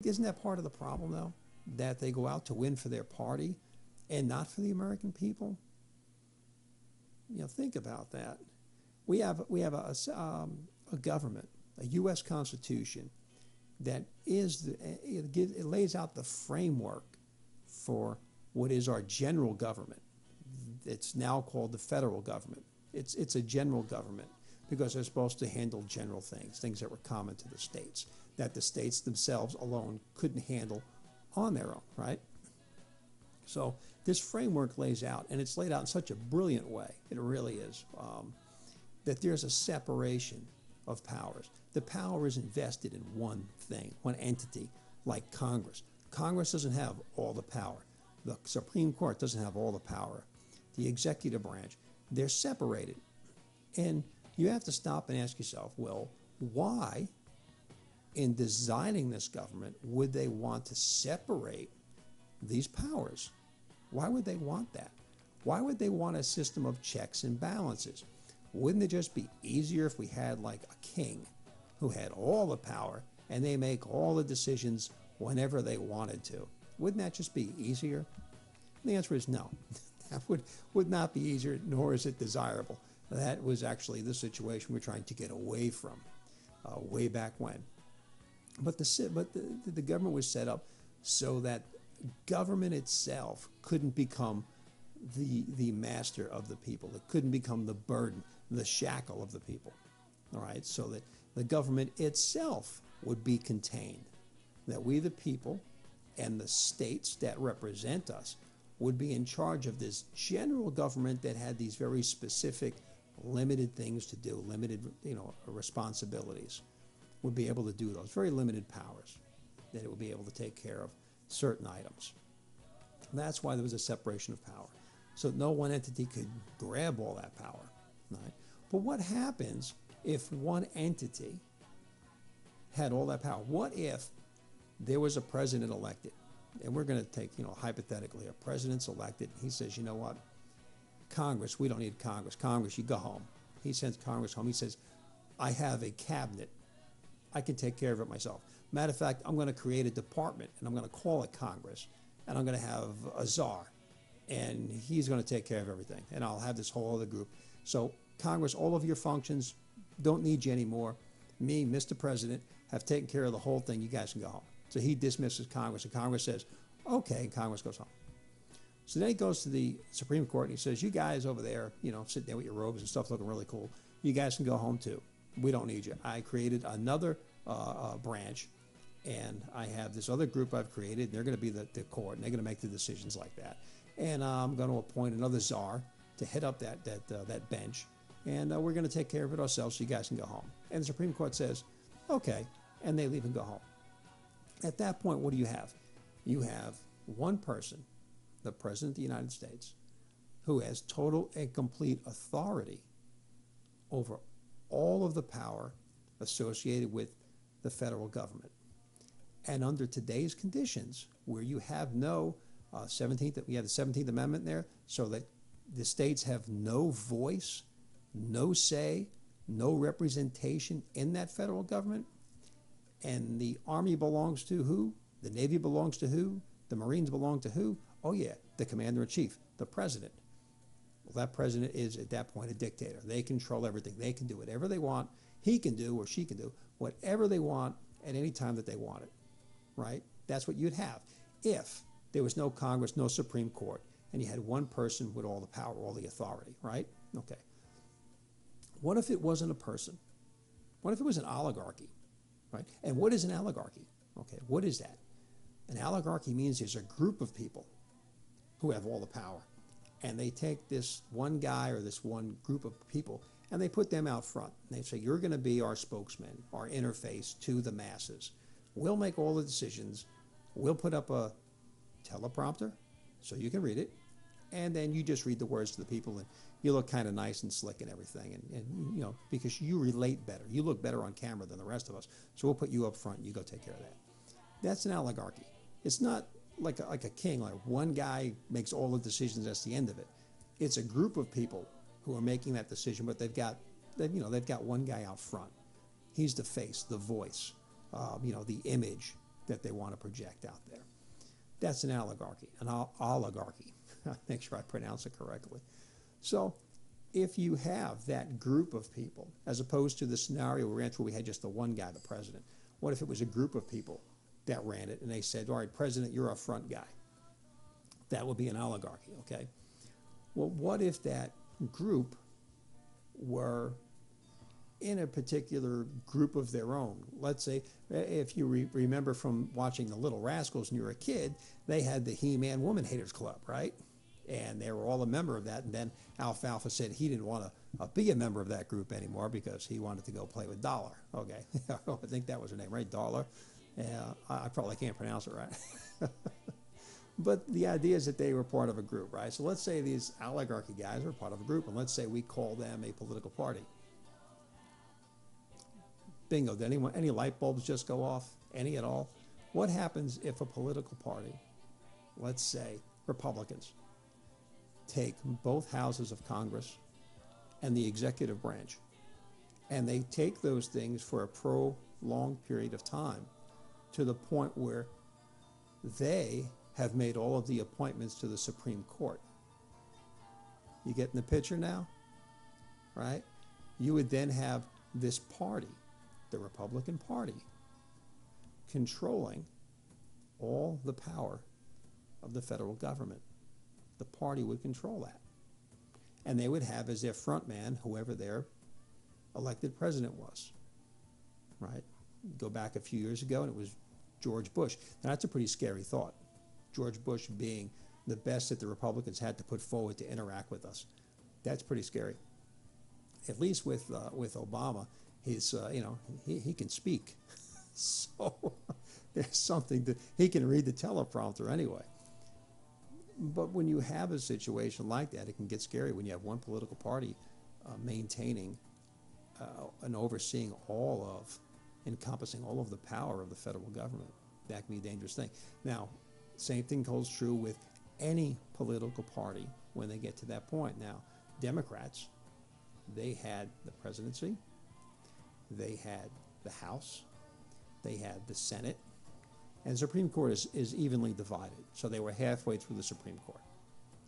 Isn't that part of the problem, though? That they go out to win for their party and not for the American people? You know, think about that. We have a government, a U.S. Constitution, that it lays out the framework for what is our general government. It's now called the federal government. It's a general government because they're supposed to handle general things, things that were common to the states, that the states themselves alone couldn't handle on their own, right? So this framework lays out, and it's laid out in such a brilliant way, it really is, that there's a separation of powers. The power is invested in one thing, one entity, like Congress. Congress doesn't have all the power. The Supreme Court doesn't have all the power. The executive branch, they're separated. And you have to stop and ask yourself, well, why, in designing this government, would they want to separate these powers? Why would they want that? Why would they want a system of checks and balances? Wouldn't it just be easier if we had like a king who had all the power and they make all the decisions whenever they wanted to? Wouldn't that just be easier? The answer is no. That would not be easier, nor is it desirable. That was actually the situation we're trying to get away from way back when. But the government was set up so that government itself couldn't become the master of the people. It couldn't become the burden, the shackle of the people. All right, so that the government itself would be contained, that we the people and the states that represent us would be in charge of this general government that had these very specific, limited things to do, limited, responsibilities, would be able to do those, very limited powers, that it would be able to take care of certain items. And that's why there was a separation of power, so no one entity could grab all that power, right? But what happens if one entity had all that power? What if there was a president elected, and we're going to take, hypothetically, a president's elected, and he says, you know what, Congress, we don't need Congress. Congress, you go home. He sends Congress home. He says, I have a cabinet. I can take care of it myself. Matter of fact, I'm going to create a department, and I'm going to call it Congress, and I'm going to have a czar, and he's going to take care of everything, and I'll have this whole other group. So Congress, all of your functions, don't need you anymore. Me, Mr. President, have taken care of the whole thing. You guys can go home. So he dismisses Congress, and Congress says, okay, and Congress goes home. So then he goes to the Supreme Court, and he says, you guys over there, sitting there with your robes and stuff looking really cool, you guys can go home too. We don't need you. I created another branch, and I have this other group I've created, and they're going to be the court, and they're going to make the decisions like that. And I'm going to appoint another czar to head up that bench, and we're going to take care of it ourselves so you guys can go home. And the Supreme Court says, okay, and they leave and go home. At that point, what do you have? You have one person, the President of the United States, who has total and complete authority over all of the power associated with the federal government. And under today's conditions, where you have no we have the 17th Amendment there, so that the states have no voice, no say, no representation in that federal government, and the Army belongs to who? The Navy belongs to who? The Marines belong to who? Oh yeah, the Commander-in-Chief, the President. Well, that President is, at that point, a dictator. They control everything. They can do whatever they want. He can do, or she can do, whatever they want at any time that they want it, right? That's what you'd have if there was no Congress, no Supreme Court, and you had one person with all the power, all the authority, right? Okay. What if it wasn't a person? What if it was an oligarchy, right? And what is an oligarchy? Okay, what is that? An oligarchy means there's a group of people who have all the power, and they take this one guy or this one group of people, and they put them out front. And they say, you're going to be our spokesman, our interface to the masses. We'll make all the decisions. We'll put up a teleprompter so you can read it, and then you just read the words to the people, and you look kind of nice and slick and everything, and because you relate better. You look better on camera than the rest of us, so we'll put you up front, and you go take care of that. That's an oligarchy. It's not like a king, like one guy makes all the decisions, that's the end of it. It's a group of people who are making that decision, but they've got one guy out front. He's the face, the voice, the image, that they want to project out there. That's an oligarchy, an oligarchy. Make sure I pronounce it correctly. So if you have that group of people, as opposed to the scenario we ran through, we had just the one guy, the president. What if it was a group of people that ran it and they said, all right, president, you're our front guy? That would be an oligarchy, okay? Well, what if that group were in a particular group of their own? Let's say, if you remember from watching The Little Rascals when you were a kid, they had the He-Man Woman Haters Club, right? And they were all a member of that, and then Alfalfa said he didn't want to be a member of that group anymore because he wanted to go play with Dollar. Okay, I think that was her name, right? Dollar. Yeah, I probably can't pronounce it right. But the idea is that they were part of a group, right? So let's say these oligarchy guys are part of a group, and let's say we call them a political party. Bingo, did any light bulbs just go off? Any at all? What happens if a political party, let's say Republicans, take both houses of Congress and the executive branch, and they take those things for a prolonged period of time to the point where they have made all of the appointments to the Supreme Court? You getting the picture now? Right? You would then have this party, the Republican Party, controlling all the power of the federal government. The party would control that. And they would have as their front man whoever their elected president was. Right? Go back a few years ago and it was George Bush. Now that's a pretty scary thought. George Bush being the best that the Republicans had to put forward to interact with us. That's pretty scary. At least with Obama, he's he can speak, so there's something that he can read the teleprompter anyway. But when you have a situation like that, it can get scary when you have one political party maintaining and overseeing encompassing all of the power of the federal government. That can be a dangerous thing. Now, same thing holds true with any political party when they get to that point. Now, Democrats, they had the presidency, they had the House, they had the Senate, and the Supreme Court is evenly divided. So they were halfway through the Supreme Court.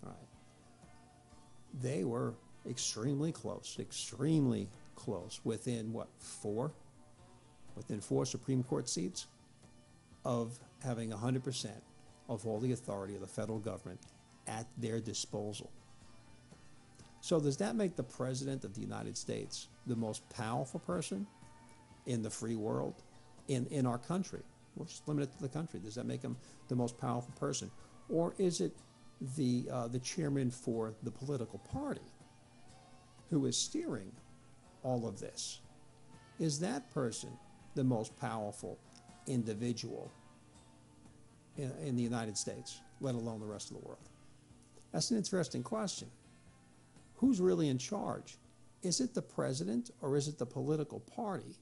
All right. They were extremely close, within what, within four Supreme Court seats of having 100% of all the authority of the federal government at their disposal. So does that make the President of the United States the most powerful person in the free world, in our country? We'll just limit it to the country. Does that make him the most powerful person? Or is it the chairman for the political party who is steering all of this? Is that person the most powerful individual in the United States, let alone the rest of the world? That's an interesting question. Who's really in charge? Is it the president or is it the political party